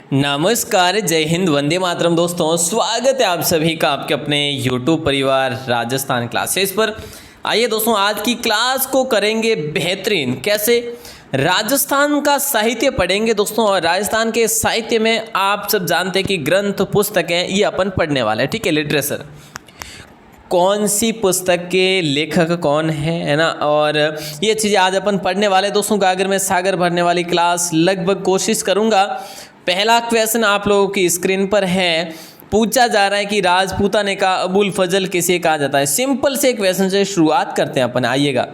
नमस्कार, जय हिंद, वंदे मातरम। दोस्तों, स्वागत है आप सभी का आपके अपने YouTube परिवार राजस्थान क्लासेस पर। आइए दोस्तों, आज की क्लास को करेंगे बेहतरीन। कैसे? राजस्थान का साहित्य पढ़ेंगे दोस्तों। और राजस्थान के साहित्य में आप सब जानते हैं कि ग्रंथ पुस्तकें ये अपन पढ़ने वाले हैं। ठीक है, लिटरेचर कौन सी पुस्तक के लेखक कौन है ना, और ये चीज़ें आज अपन पढ़ने वाले दोस्तों। गागर में सागर भरने वाली क्लास लगभग कोशिश करूँगा। पहला क्वेश्चन आप लोगों की स्क्रीन पर है। पूछा जा रहा है कि राजपूताने का अबुल फजल किसे कहा जाता है। सिंपल से क्वेश्चन से शुरुआत करते हैं अपन। आइएगा,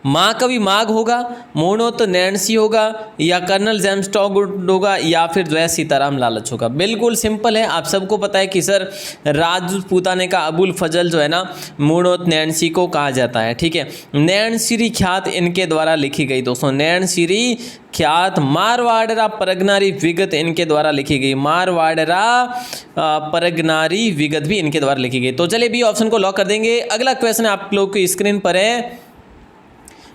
महाकवि माघ होगा, मोहनोत नैणसी होगा, या कर्नल जेम्स टॉगवुड होगा, या फिर जो है सीताराम लालच होगा। बिल्कुल सिंपल है। आप सबको पता है कि सर राजपूताने का अबुल फजल जो है ना, मोहनोत नैणसी को कहा जाता है। ठीक है, नैणसीरी ख्यात इनके द्वारा लिखी गई दोस्तों। नैणसीरी ख्यात मारवाड़रा परगनारी विगत इनके द्वारा लिखी गई। मारवाड़रा परगनारी विगत भी इनके द्वारा लिखी गई। तो चलिए बी ऑप्शन को लॉक कर देंगे। अगला क्वेश्चन आप लोग की स्क्रीन पर है।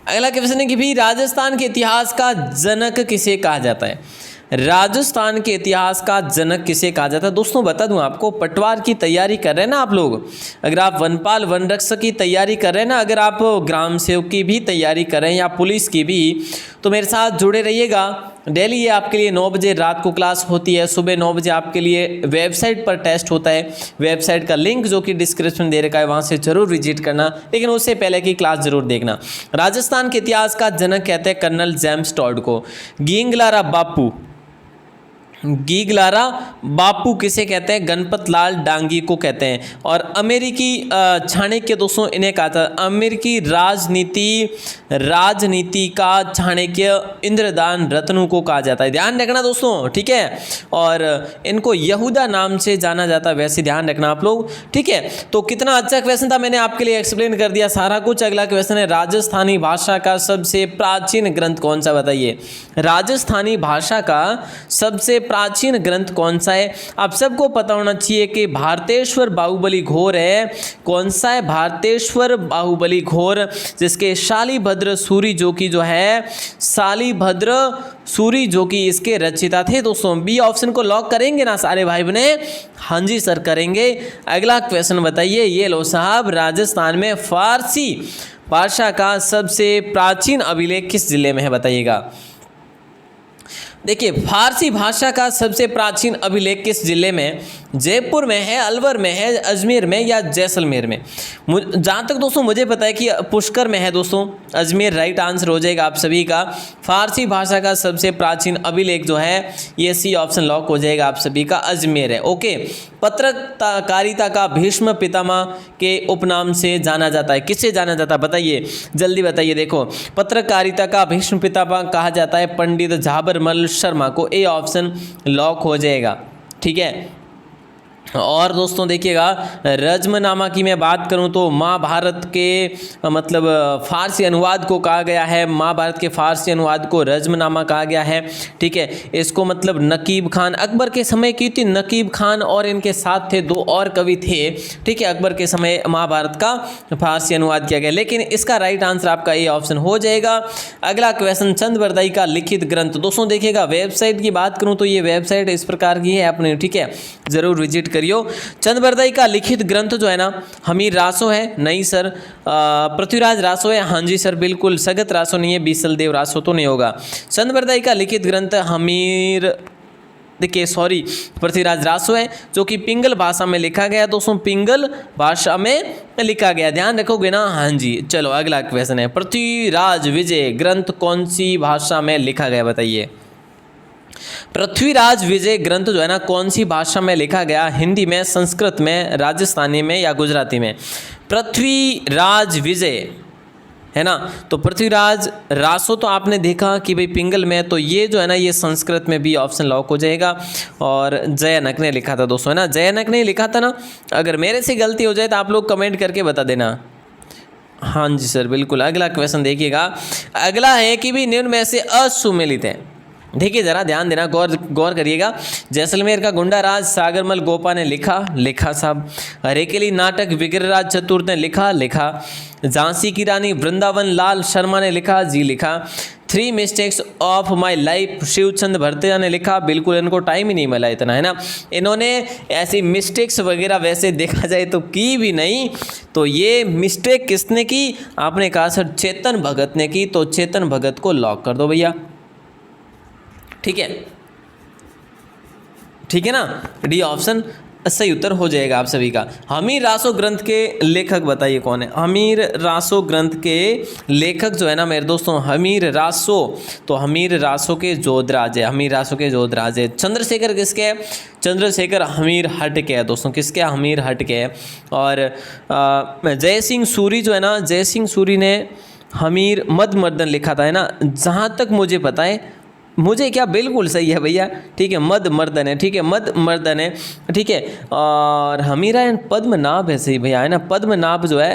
अगला क्वेश्चन है कि भी राजस्थान के इतिहास का जनक किसे कहा जाता है। राजस्थान के इतिहास का जनक किसे कहा जाता है दोस्तों? बता दूं आपको, पटवार की तैयारी कर रहे हैं ना आप लोग, अगर आप वनपाल वन रक्षक की तैयारी कर रहे हैं ना, अगर आप ग्राम सेवक की भी तैयारी कर रहे हैं या पुलिस की भी, तो मेरे साथ जुड़े रहिएगा। डेली ये आपके लिए 9 बजे रात को क्लास होती है। सुबह 9 बजे आपके लिए वेबसाइट पर टेस्ट होता है। वेबसाइट का लिंक जो कि डिस्क्रिप्शन दे रखा है, वहाँ से जरूर विजिट करना, लेकिन उससे पहले की क्लास जरूर देखना। राजस्थान के इतिहास का जनक कहते हैं कर्नल जेम्स टॉड को। गींगलारा बापू, गीगलारा बापू किसे कहते हैं? गणपत लाल डांगी को कहते हैं। और अमेरिकी चाणक्य दोस्तों इन्हें कहा था। अमेरिकी राजनीति का चाणक्य इंद्रदान रत्नू को कहा जाता है। ध्यान रखना दोस्तों, ठीक है। और इनको यहूदा नाम से जाना जाता है, वैसे ध्यान रखना आप लोग, ठीक है। तो कितना अच्छा क्वेश्चन था, मैंने आपके लिए एक्सप्लेन कर दिया सारा कुछ। अगला क्वेश्चन है, राजस्थानी भाषा का सबसे प्राचीन ग्रंथ कौन सा, बताइए। राजस्थानी भाषा का सबसे प्राचीन ग्रंथ कौन सा है? आप सबको पता होना चाहिए कि भारतेश्वर बाहुबली घोर है। कौन सा है? भारतेश्वर बाहुबली घोर, जिसके शालिभद्र सूरी जो कि जो है, शालिभद्र सूरी जो कि इसके रचयिता थे दोस्तों। बी ऑप्शन को लॉक करेंगे ना सारे भाई बने? हाँ जी सर करेंगे। अगला क्वेश्चन बताइए। ये लो साहब, राजस्थान में फारसी भाषा का सबसे प्राचीन अभिलेख किस जिले में है, बताइएगा। देखिए, फारसी भाषा का सबसे प्राचीन अभिलेख किस जिले में? जयपुर में है, अलवर में है, अजमेर में, या जैसलमेर में? जहाँ तक दोस्तों मुझे पता है कि पुष्कर में है दोस्तों। अजमेर राइट आंसर हो जाएगा आप सभी का। फारसी भाषा का सबसे प्राचीन अभिलेख जो है, ये सी ऑप्शन लॉक हो जाएगा आप सभी का, अजमेर है। ओके, पत्रकारिता का भीष्म पितामह के उपनाम से जाना जाता है। किससे जाना जाता है बताइए, जल्दी बताइए। देखो, पत्रकारिता का भीष्म पितामह कहा जाता है पंडित झाबरमल शर्मा को। ए ऑप्शन लॉक हो जाएगा, ठीक है। और दोस्तों देखिएगा, रज्मनामा की मैं बात करूं तो महाभारत के मतलब फारसी अनुवाद को कहा गया है। महाभारत के फारसी अनुवाद को रज्मनामा कहा गया है, ठीक है। इसको मतलब नकीब खान, अकबर के समय की थी। नकीब खान और इनके साथ थे 2 और कवि थे, ठीक है। अकबर के समय महाभारत का फारसी अनुवाद किया गया, लेकिन इसका राइट आंसर आपका ए ऑप्शन हो जाएगा। अगला क्वेश्चन, चंद बरदाई का लिखित ग्रंथ। दोस्तों देखिएगा, वेबसाइट की बात करूँ तो ये वेबसाइट इस प्रकार की है अपनी, ठीक है, जरूर विजिट करियो। चंद बरदाई का लिखित ग्रंथ जो है ना, हमीर रासो है, नहीं सर। पृथ्वीराज रासो है, हाँ जी सर बिल्कुल। सगत रासो नहीं है, बीसल देव रासो तो नहीं होगा। चंद बरदाई का लिखित ग्रंथ हमीर, देखिए सॉरी, पृथ्वीराज रासो है, जो कि पिंगल भाषा में लिखा गया दोस्तों। पिंगल भाषा में लिखा गया, ध्यान रखोगे ना? हाँ जी। चलो अगला क्वेश्चन है, पृथ्वीराज विजय ग्रंथ कौन सी भाषा में लिखा गया, बताइए। पृथ्वीराज विजय ग्रंथ जो है ना, कौन सी भाषा में लिखा गया? हिंदी में, संस्कृत में, राजस्थानी में, या गुजराती में? पृथ्वीराज विजय है ना, तो पृथ्वीराज रासो तो आपने देखा कि भाई पिंगल में, तो ये जो है ना, ये संस्कृत में भी ऑप्शन लॉक हो जाएगा। और जयनक ने लिखा था दोस्तों, है ना, जयनक ने लिखा था ना। अगर मेरे से गलती हो जाए तो आप लोग कमेंट करके बता देना। हाँ जी सर बिल्कुल। अगला क्वेश्चन देखिएगा। अगला है कि भी निम्न में से असुमेलित है। देखिए जरा ध्यान देना, गौर करिएगा। जैसलमेर का गुंडा राज सागरमल गोपा ने लिखा साहब। हरेकेली नाटक विग्रहराज चतुर्थ ने लिखा। झांसी की रानी वृंदावन लाल शर्मा ने लिखा, जी लिखा। 3 mistakes of my life Shivchand Bhartia ने लिखा। बिल्कुल इनको टाइम ही नहीं मिला इतना, है ना। इन्होंने ऐसी मिस्टेक्स वगैरह वैसे देखा जाए तो की भी नहीं। तो ये मिस्टेक किसने की? आपने कहा सर चेतन भगत ने की, तो चेतन भगत को लॉक कर दो भैया। ठीक है ना, डी ऑप्शन सही उत्तर हो जाएगा आप सभी का। हमीर रासो ग्रंथ के लेखक बताइए कौन है? हमीर रासो ग्रंथ के लेखक जो है ना मेरे दोस्तों, हमीर रासो, तो हमीर रासो के जोधराज है। हमीर रासो के जोधराज है। चंद्रशेखर किसके है? चंद्रशेखर हमीर हट के है दोस्तों। किसके? हमीर हट के है। और जय सिंह सूरी जो है ना, जय सिंह सूरी ने हमीर मदमर्दन लिखा था, है ना, जहाँ तक मुझे पता है। मुझे क्या, बिल्कुल सही है भैया। ठीक है, मद मर्दन है। ठीक है, मद मर्दन है। ठीक है, और हमीरायण पद्मनाभ है, सही भैया, है ना। पद्मनाभ जो है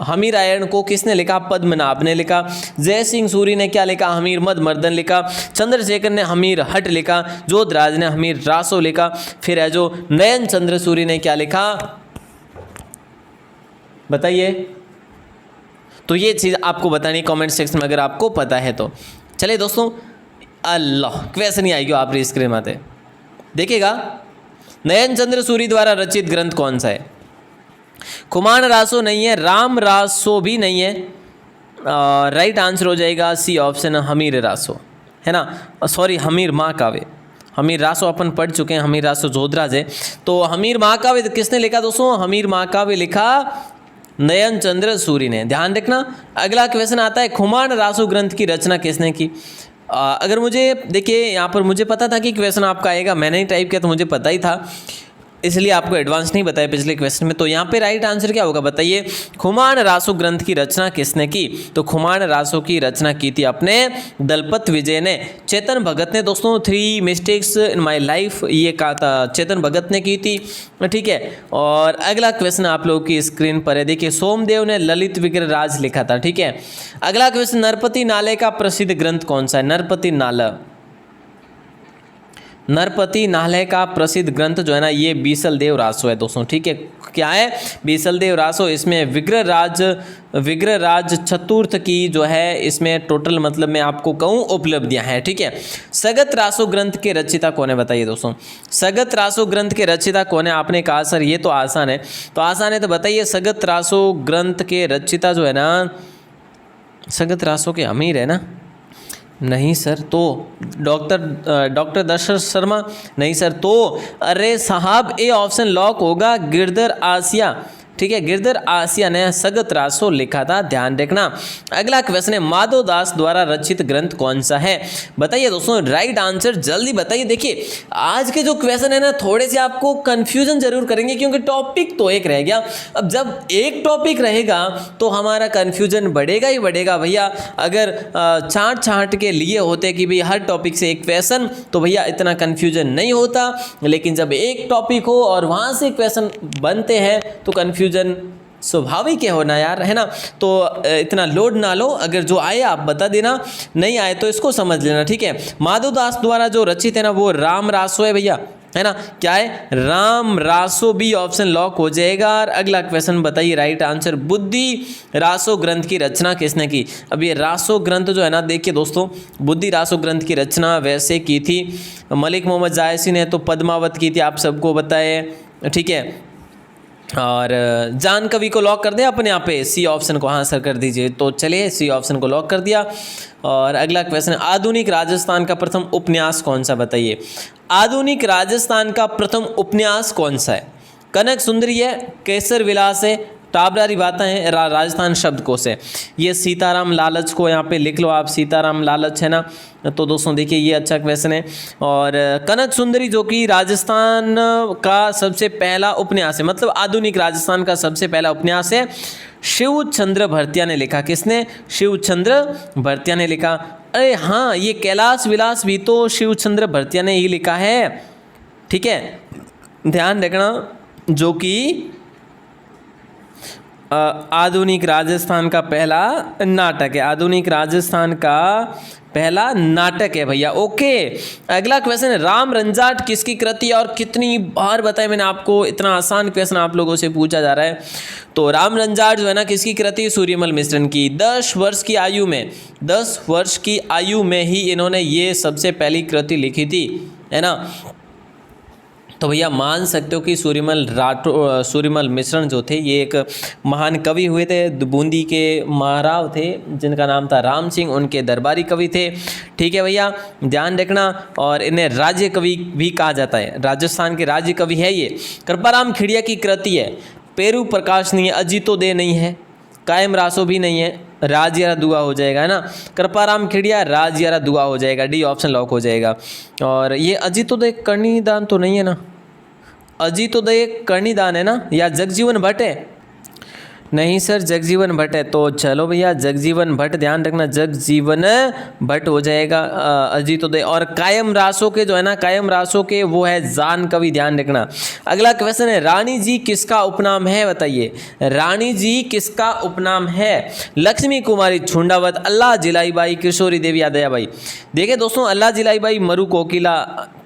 हमीरायण को किसने लिखा? पद्मनाभ ने लिखा। जय सिंह सूरी ने क्या लिखा? हमीर मद मर्दन लिखा। चंद्रशेखर ने हमीर हट लिखा। जोधराज ने हमीर रासो लिखा। फिर है जो नयन चंद्र सूरी ने क्या लिखा, बताइए। तो ये चीज़ आपको बतानी कमेंट सेक्शन में अगर आपको पता है तो। चलिए दोस्तों, अल्लाह क्वेश्चन ही आएगी आप स्क्रीन में आते देखिएगा। नयन चंद्र सूरी द्वारा रचित ग्रंथ कौन सा है? खुमान रासो नहीं है, राम रासो भी नहीं है। राइट आंसर हो जाएगा सी ऑप्शन, हमीर रासो, है ना। सॉरी, हमीर महाकाव्य। हमीर रासो अपन पढ़ चुके हैं, हमीर रासो जोधराज है। तो हमीर महाकाव्य किसने लिखा दोस्तों? हमीर महाकाव्य लिखा नयन चंद्र सूरी ने। ध्यान रखना। अगला क्वेश्चन आता है, खुमान रासो ग्रंथ की रचना किसने की? अगर मुझे, देखिए यहाँ पर मुझे पता था कि क्वेश्चन आपका आएगा, मैंने ही टाइप किया तो मुझे पता ही था, इसलिए आपको एडवांस नहीं बताया पिछले क्वेश्चन में। तो यहाँ पे राइट आंसर क्या होगा बताइए? खुमान रासो ग्रंथ की रचना किसने की? तो खुमान रासो की रचना की थी अपने दलपत विजय ने। चेतन भगत ने दोस्तों 3 मिस्टेक्स इन माय लाइफ ये कहा था, चेतन भगत ने की थी। ठीक है, और अगला क्वेश्चन आप लोगों की स्क्रीन पर है, देखिए। सोमदेव ने ललित विग्रह राज लिखा था। ठीक है, अगला क्वेश्चन, नरपति नाले का प्रसिद्ध ग्रंथ कौन सा है? नरपति नाला, नरपति नालय का प्रसिद्ध ग्रंथ जो है ना, ये बीसलदेव रासो है दोस्तों। ठीक है, क्या है? बीसलदेव रासो। इसमें विग्रह राज चतुर्थ की जो है, इसमें टोटल मतलब मैं आपको कहूँ उपलब्धियां हैं। ठीक है, सगत रासो ग्रंथ के रचिता कौन है बताइए दोस्तों? सगत रासो ग्रंथ के रचिता कौन है? आपने कहा सर ये तो आसान है, तो आसान है तो बताइए। सगत रासो ग्रंथ के रचिता जो है ना, सगत रासो के अमीर है ना? नहीं सर, तो डॉक्टर दशरथ शर्मा? नहीं सर, तो अरे साहब ए ऑप्शन लॉक होगा, गिरधर आसिया। ठीक है, गिरधर आसिया ने सगत रासो लिखा था, ध्यान रखना। अगला क्वेश्चन है, माधव दास द्वारा रचित ग्रंथ कौन सा है? बताइए दोस्तों, राइट आंसर जल्दी बताइए। देखिए आज के जो क्वेश्चन है ना, थोड़े से आपको कंफ्यूजन जरूर करेंगे, क्योंकि टॉपिक तो एक रह गया। अब जब एक टॉपिक रहेगा तो हमारा कंफ्यूजन बढ़ेगा ही बढ़ेगा भैया। अगर छांट के लिए होते कि भाई हर टॉपिक से एक क्वेश्चन, तो भैया इतना कंफ्यूजन नहीं होता। लेकिन जब एक टॉपिक हो और वहाँ से क्वेश्चन बनते हैं तो कंफ्यूजन स्वाभाविक है होना यार, है ना। तो इतना लोड ना लो, अगर जो आए आप बता देना, नहीं आए तो इसको समझ लेना। ठीक है, माधव दास द्वारा जो रचित है ना, वो राम रासो है भैया, है ना। क्या है? Ram Raso, B option lock हो जाएगा। और अगला क्वेश्चन बताइए, राइट आंसर, बुद्धि रासो ग्रंथ की रचना किसने की? अब ये रासो ग्रंथ जो है ना, देखिए दोस्तों, बुद्धि रासो ग्रंथ की रचना वैसे की थी मलिक मोहम्मद जायसी ने, तो पद्मावत की थी, आप सबको बताए। ठीक है, और जान कवि को लॉक कर दिया अपने यहाँ पे, सी ऑप्शन को हाँ सर कर दीजिए। तो चलिए सी ऑप्शन को लॉक कर दिया। और अगला क्वेश्चन है, आधुनिक राजस्थान का प्रथम उपन्यास कौन सा बताइए? आधुनिक राजस्थान का प्रथम उपन्यास कौन सा है? कनक सुंदरी है, केसर विलास है, टाबरारी बातें हैं, राजस्थान शब्दकोश है। ये सीताराम लालच को यहाँ पे लिख लो आप, सीताराम लालच है ना। तो दोस्तों देखिए ये अच्छा क्वेश्चन है। और कनक सुंदरी जो कि राजस्थान का सबसे पहला उपन्यास है, मतलब आधुनिक राजस्थान का सबसे पहला उपन्यास है, शिवचंद्र भरतिया ने लिखा। किसने? शिवचंद्र भरतिया ने लिखा। अरे हाँ, ये कैलाश विलास भी तो शिवचंद्र भरतिया ने ही लिखा है। ठीक है, ध्यान रखना, जो कि आधुनिक राजस्थान का पहला नाटक है, आधुनिक राजस्थान का पहला नाटक है भैया। ओके, अगला क्वेश्चन है, राम रंजाट किसकी कृति है और कितनी बार बताया मैंने आपको, इतना आसान क्वेश्चन आप लोगों से पूछा जा रहा है। तो राम रंजाट जो है ना किसकी कृति, सूर्यमल मिश्रन की। 10 वर्ष की आयु में, 10 वर्ष की आयु में ही इन्होंने ये सबसे पहली कृति लिखी थी, है ना। तो भैया मान सकते हो कि सूर्यमल मिश्रण जो थे ये एक महान कवि हुए थे। बूंदी के महाराव थे जिनका नाम था राम सिंह, उनके दरबारी कवि थे। ठीक है भैया, ध्यान रखना। और इन्हें राज्य कवि भी कहा जाता है, राजस्थान के राज्य कवि है ये। कृपाराम खिड़िया की कृति है, पेरू प्रकाश नहीं है, अजीतोदय नहीं है, कायम रासो भी नहीं है, राजयारा दुआ हो जाएगा, है ना। कृपाराम खिड़िया, राजयारा दुआ हो जाएगा, डी ऑप्शन लॉक हो जाएगा। और ये अजीतोदय कर्णिदान तो नहीं है ना, अजीतोदय कर्णिदान है ना, या जगजीवन भट्ट है? नहीं सर, जगजीवन भट्ट है। तो चलो भैया जगजीवन भट्ट, ध्यान रखना जगजीवन भट्ट हो जाएगा अजीतोदय। और कायम रासों के जो है ना, कायम रासों के वो है जान कवि, ध्यान रखना। अगला क्वेश्चन है, रानी जी किसका उपनाम है, बताइए। रानी जी किसका उपनाम है? लक्ष्मी कुमारी छुंडावत, अल्लाह जिलाईबाई, किशोरी देवी या दयाबाई। देखिए दोस्तों, अल्लाह जिलाईबाई मरु कोकिला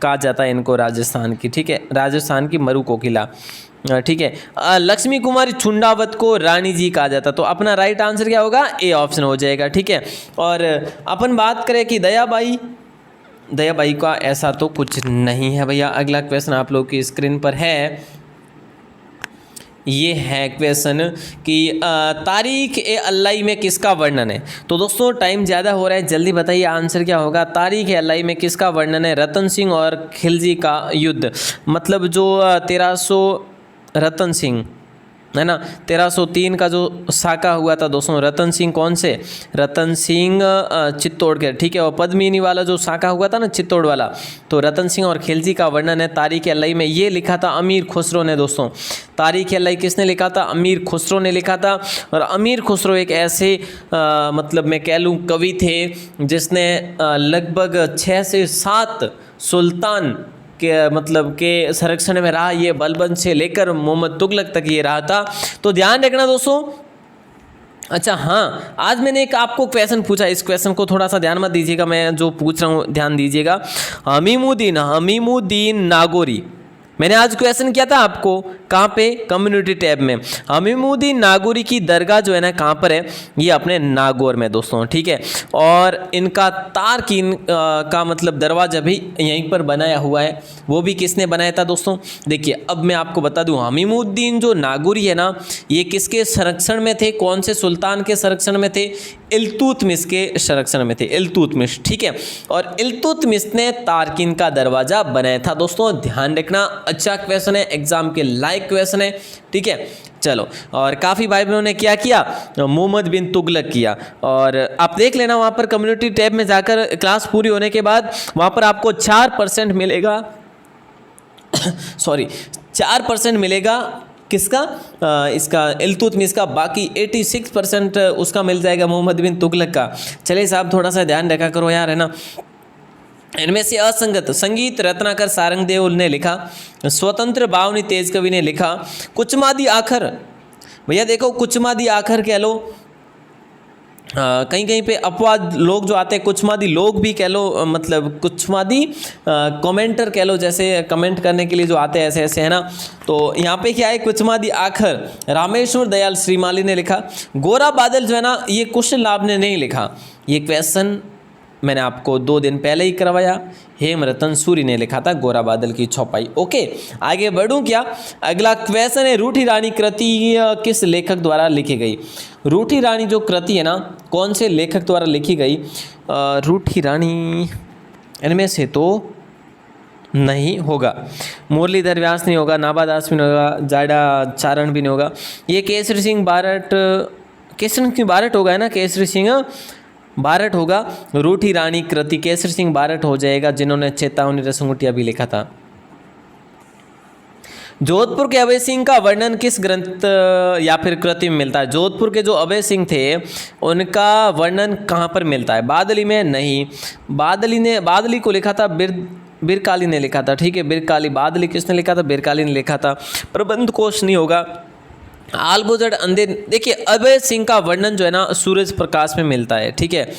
कहा जाता है इनको, राजस्थान की, ठीक है, राजस्थान की मरु कोकिला, ठीक है। लक्ष्मी कुमारी छुंडावत को रानी जी कहा जाता। तो अपना राइट आंसर क्या होगा, ए ऑप्शन हो जाएगा, ठीक है। और अपन बात करें कि दयाबाई का ऐसा तो कुछ नहीं है भैया। अगला क्वेश्चन आप लोग की स्क्रीन पर है, ये है क्वेश्चन कि तारीख ए अल्लाई में किसका वर्णन है। तो दोस्तों टाइम ज़्यादा हो रहा है, जल्दी बताइए आंसर क्या होगा। तारीख ए अल्लाई में किसका वर्णन है? रतन सिंह और खिलजी का युद्ध, मतलब जो 1300 रतन सिंह, है ना, 1303 का जो साका हुआ था दोस्तों, रतन सिंह कौन से? रतन सिंह चित्तौड़ के, ठीक है। और पद्मिनी वाला जो साका हुआ था ना चित्तौड़ वाला, तो रतन सिंह और खिलजी का वर्णन है तारीख अल्लाई में। ये लिखा था अमीर खुसरो ने दोस्तों। तारीख अल्लाई किसने लिखा था? अमीर खुसरो ने लिखा था। और अमीर खुसरो एक ऐसे मतलब मैं कह लूँ कवि थे जिसने लगभग 6 से 7 सुल्तान के मतलब के संरक्षण में रहा। ये बलबन से लेकर मोहम्मद तुगलक तक ये रहा था। तो ध्यान रखना दोस्तों। अच्छा हाँ, आज मैंने एक आपको क्वेश्चन पूछा, इस क्वेश्चन को थोड़ा सा ध्यान मत दीजिएगा, मैं जो पूछ रहा हूँ ध्यान दीजिएगा। हमीमुद्दीन नागौरी, मैंने आज क्वेश्चन किया था आपको, कहाँ पे? कम्युनिटी टैब में। हमीमुद्दीन नागौरी की दरगाह जो है ना कहाँ पर है? ये अपने नागौर में दोस्तों, ठीक है। और इनका तारकीन का मतलब दरवाजा भी यहीं पर बनाया हुआ है। वो भी किसने बनाया था दोस्तों? देखिए अब मैं आपको बता दूं, हमीमुद्दीन जो नागौरी है ना, ये किसके संरक्षण में थे? कौन से सुल्तान के संरक्षण में थे? इल्तुतमिश के संरक्षण में थे, इल्तुतमिश, ठीक है। और इल्तुतमिश ने तारकीन का दरवाजा बनाया था दोस्तों, ध्यान रखना। अच्छा क्वेश्चन है, एग्जाम के लायक क्वेश्चन है, ठीक है। चलो, और काफ़ी भाई बहनों ने क्या किया? मोहम्मद बिन तुगलक किया। और आप देख लेना वहाँ पर कम्युनिटी टैब में जाकर, क्लास पूरी होने के बाद वहाँ पर आपको 4% मिलेगा सॉरी 4% मिलेगा किसका? इसका इल्तुतमिश का। बाकी 86% उसका मिल जाएगा मोहम्मद बिन तुगलक का। चलिए साहब थोड़ा सा ध्यान रखा करो यार, है ना। इनमें से असंगत संगीत रत्नाकर सारंगदेव ने लिखा, स्वतंत्र बावनी तेज कवि ने लिखा, कुचमादी आखर, भैया देखो कुचमादी आखर कह लो, कहीं कहीं पे अपवाद लोग जो आते हैं कुचमादी लोग भी कह लो, मतलब कुचमादी कमेंटर कह लो, जैसे कमेंट करने के लिए जो आते हैं ऐसे ऐसे, है ना। तो यहाँ पे क्या है? कुचमादी आखर रामेश्वर दयाल श्रीमाली ने लिखा। गोरा बादल जो है ना, ये क्वेश्चन लाभ ने नहीं लिखा, ये क्वेश्चन मैंने आपको 2 दिन पहले ही करवाया। हेमरतन सूरी ने लिखा था गोरा बादल की छपाई। ओके, आगे बढ़ूं क्या? अगला क्वेश्चन है, रूठी रानी कृति किस लेखक द्वारा लिखी गई? रूठी रानी जो कृति है ना, कौन से लेखक द्वारा लिखी गई? रूठी रानी इनमें से तो नहीं होगा, मुरलीधर व्यास नहीं होगा, नाभा दास भी नहीं होगा, जाडा चारण भी नहीं होगा, ये केसरी सिंह बारट होगा, है ना, केसरी सिंह बारट होगा। रूठी रानी कृति केसरी सिंह बारट हो जाएगा, जिन्होंने चेतावनी रसंगुटिया भी लिखा था। जोधपुर के अभय सिंह का वर्णन किस ग्रंथ या फिर कृति में मिलता है? जोधपुर के जो अभय सिंह थे उनका वर्णन कहाँ पर मिलता है? बादली में नहीं, बादली को लिखा था बिरकाली ने लिखा था, ठीक है, बिरकाली। बादली किसने लिखा था? बिरकाली ने लिखा था। प्रबंध कोश नहीं होगा, आलबुजड़ अंधे, देखिए अभय सिंह का वर्णन जो है ना सूरज प्रकाश में मिलता है, ठीक है,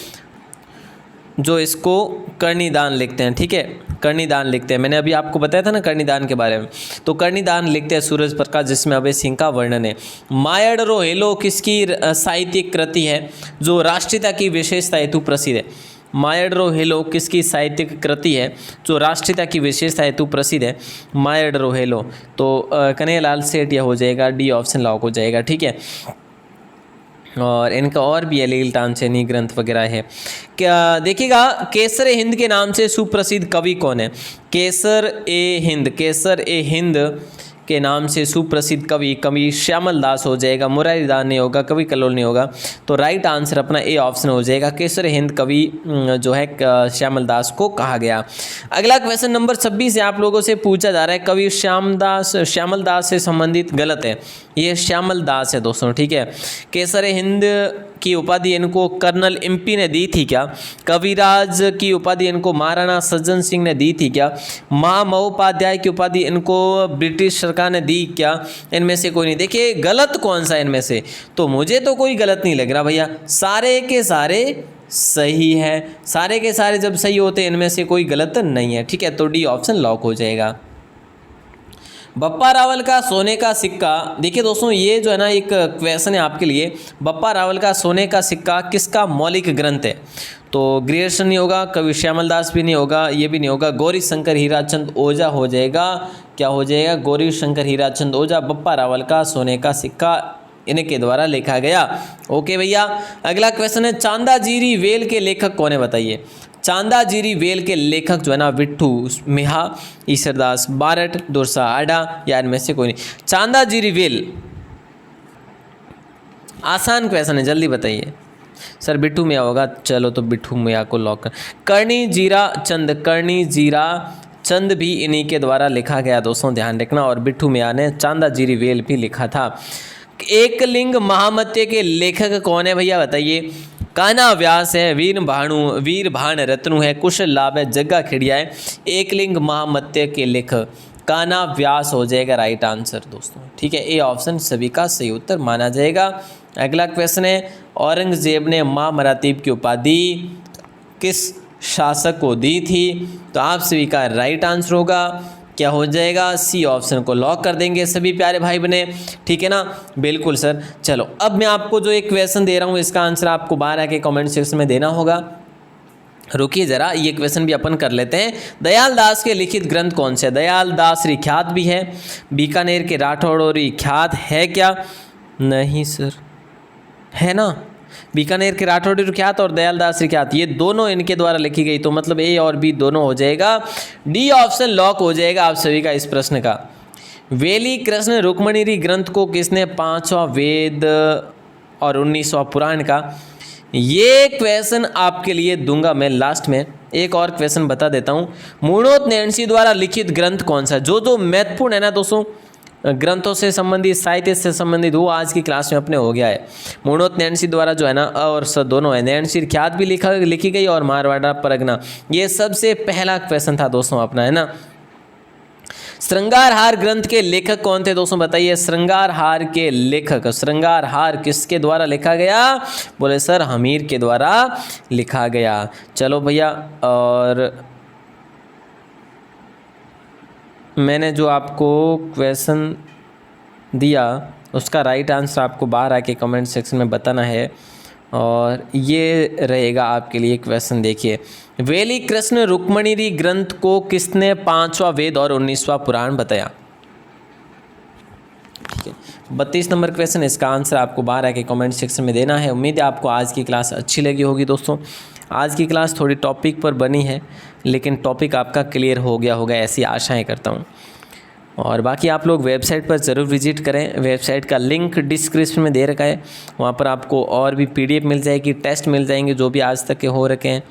जो इसको कर्णिदान लिखते हैं, ठीक है, कर्णिदान लिखते हैं। मैंने अभी आपको बताया था ना कर्णिदान के बारे में, तो कर्णिदान लिखते हैं सूरज प्रकाश, जिसमें अभय सिंह का वर्णन है। मायडरो हेलो किसकी साहित्यिक कृति है जो राष्ट्रीयता की विशेषता हेतु प्रसिद्ध है? मायडरो हेलो किसकी साहित्यिक कृति है जो राष्ट्रीयता की विशेषता हेतु प्रसिद्ध है? मायडरो हेलो, तो कन्हैयालाल सेठ यह हो जाएगा, डी ऑप्शन लॉक हो जाएगा, ठीक है। और इनका और भी है, लील तानसेनी ग्रंथ वगैरह है। क्या देखिएगा, केसर ए हिंद के नाम से सुप्रसिद्ध कवि कौन है? केसर ए हिंद, केसर ए हिंद के नाम से सुप्रसिद्ध कवि श्यामल दास हो जाएगा, मुरारी दास नहीं होगा, कवि कल्लोल नहीं होगा। तो राइट आंसर अपना ए ऑप्शन हो जाएगा, केसर हिंद कवि जो है श्यामल दास को कहा गया। अगला क्वेश्चन नंबर 26 आप लोगों से पूछा जा रहा है, कवि श्यामल दास से संबंधित गलत है, ये श्यामल दास है दोस्तों, ठीक है। केसर हिंद की उपाधि इनको कर्नल एमपी ने दी थी क्या? कविराज की उपाधि इनको महाराणा सज्जन सिंह ने दी थी क्या? महामहोपाध्याय की उपाधि इनको ब्रिटिश सरकार ने दी क्या? इनमें से कोई नहीं। देखिए गलत कौन सा इनमें से, तो मुझे तो कोई गलत नहीं लग रहा भैया, सारे के सारे सही है, सारे के सारे जब सही होते हैं इनमें से कोई गलत नहीं है, ठीक है। तो डी ऑप्शन लॉक हो जाएगा। बप्पा रावल का सोने का सिक्का, देखिए दोस्तों ये जो है ना एक क्वेश्चन है आपके लिए, बप्पा रावल का सोने का सिक्का किसका मौलिक ग्रंथ है? तो ग्रियर्सन नहीं होगा, कवि श्यामल दास भी नहीं होगा, ये भी नहीं होगा, गौरी शंकर हीराचंद ओझा हो जाएगा। क्या हो जाएगा? गौरी शंकर हीराचंद ओझा, बप्पा रावल का सोने का सिक्का इनके द्वारा लिखा गया। ओके भैया, अगला क्वेश्चन है, चांदाजीरी वेल के लेखक कौन है बताइए? चांदाजीरी वेल के लेखक जो है ना विट्ठू मिहा, ईश्वरदास बारट, दुर्सा आडा, या इनमें से कोई नहीं। चांदाजीरी वेल, आसान क्वेश्चन है, जल्दी बताइए। सर बिट्ठू मियाँ होगा, चलो तो बिट्ठू मियाँ को लॉक कर। करणी जीरा चंद भी इन्हीं के द्वारा लिखा गया दोस्तों, ध्यान रखना। और बिट्ठू मियाँ ने चांदाजीरी वेल भी लिखा था। एकलिंग महामत्य के लेखक कौन है भैया बताइए? कान्हा व्यास है, वीर भाण रत्नु है, कुशल लाभ है, जग्गा खिड़िया है। एकलिंग महामत्य के लेखक कान्हा व्यास हो जाएगा राइट आंसर दोस्तों, ठीक है। ए ऑप्शन सभी का सही उत्तर माना जाएगा। अगला क्वेश्चन है, औरंगजेब ने माँ मरातीब की उपाधि किस शासक को दी थी? तो आप सभी का राइट आंसर होगा, क्या हो जाएगा? सी ऑप्शन को लॉक कर देंगे सभी प्यारे भाई बने, ठीक है ना? बिल्कुल सर। चलो अब मैं आपको जो एक क्वेश्चन दे रहा हूँ इसका आंसर आपको बाहर आके कमेंट सेक्शन में देना होगा। रुकिए ज़रा, ये क्वेश्चन भी अपन कर लेते हैं। दयाल दास के लिखित ग्रंथ कौन से? दयाल दास ख्यात भी है, बीकानेर के राठौड़ और ख्यात है क्या? नहीं सर, है ना, बीकानेर के राठौड़ी ख्यात और दयाल दास ख्यात, ये दोनों इनके द्वारा लिखी गई, तो मतलब ए और बी दोनों हो जाएगा। डी ऑप्शन लॉक हो जाएगा आप सभी का इस प्रश्न का। वेली कृष्ण रुक्मणी ग्रंथ को किसने 5वां वेद और 19वां पुराण का? ये क्वेश्चन आपके लिए दूंगा मैं लास्ट में। एक और क्वेश्चन बता देता हूँ, मूणोत नैणसी द्वारा लिखित ग्रंथ कौन सा? जो महत्वपूर्ण है ना दोस्तों ग्रंथों से संबंधित, साहित्य से संबंधित, वो आज की क्लास में अपने हो गया है। मूणोत नैणसी द्वारा जो है ना और स दोनों है, नैणसी ख्यात भी लिखी गई और मारवाड़ा परगना, ये सबसे पहला क्वेश्चन था दोस्तों अपना, है ना। श्रृंगारहार ग्रंथ के लेखक कौन थे दोस्तों बताइए? श्रृंगारहार के लेखक, श्रृंगारहार किसके द्वारा लिखा गया? बोले सर हमीर के द्वारा लिखा गया। चलो भैया, और मैंने जो आपको क्वेश्चन दिया उसका राइट आंसर आपको बाहर आके कमेंट सेक्शन में बताना है, और ये रहेगा आपके लिए क्वेश्चन। देखिए, वेली कृष्ण रुक्मणी ग्रंथ को किसने 5वां वेद और 19वां पुराण बताया? ठीक है, 32 नंबर क्वेश्चन, इसका आंसर आपको बाहर आके कमेंट सेक्शन में देना है। उम्मीद है आपको आज की क्लास अच्छी लगी होगी दोस्तों। आज की क्लास थोड़ी टॉपिक पर बनी है, लेकिन टॉपिक आपका क्लियर हो गया होगा ऐसी आशाएं करता हूं। और बाकी आप लोग वेबसाइट पर ज़रूर विजिट करें, वेबसाइट का लिंक डिस्क्रिप्शन में दे रखा है, वहां पर आपको और भी PDF मिल जाएगी, टेस्ट मिल जाएंगे जो भी आज तक के हो रखे हैं।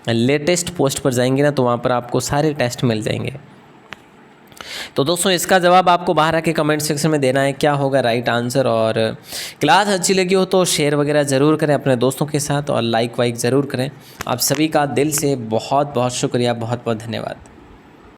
लेटेस्ट पोस्ट पर जाएंगे ना तो वहाँ पर आपको सारे टेस्ट मिल जाएंगे। तो दोस्तों इसका जवाब आपको बाहर आके कमेंट सेक्शन में देना है, क्या होगा राइट आंसर। और क्लास अच्छी लगी हो तो शेयर वगैरह ज़रूर करें अपने दोस्तों के साथ, और लाइक वाइक ज़रूर करें। आप सभी का दिल से बहुत बहुत शुक्रिया, बहुत बहुत धन्यवाद।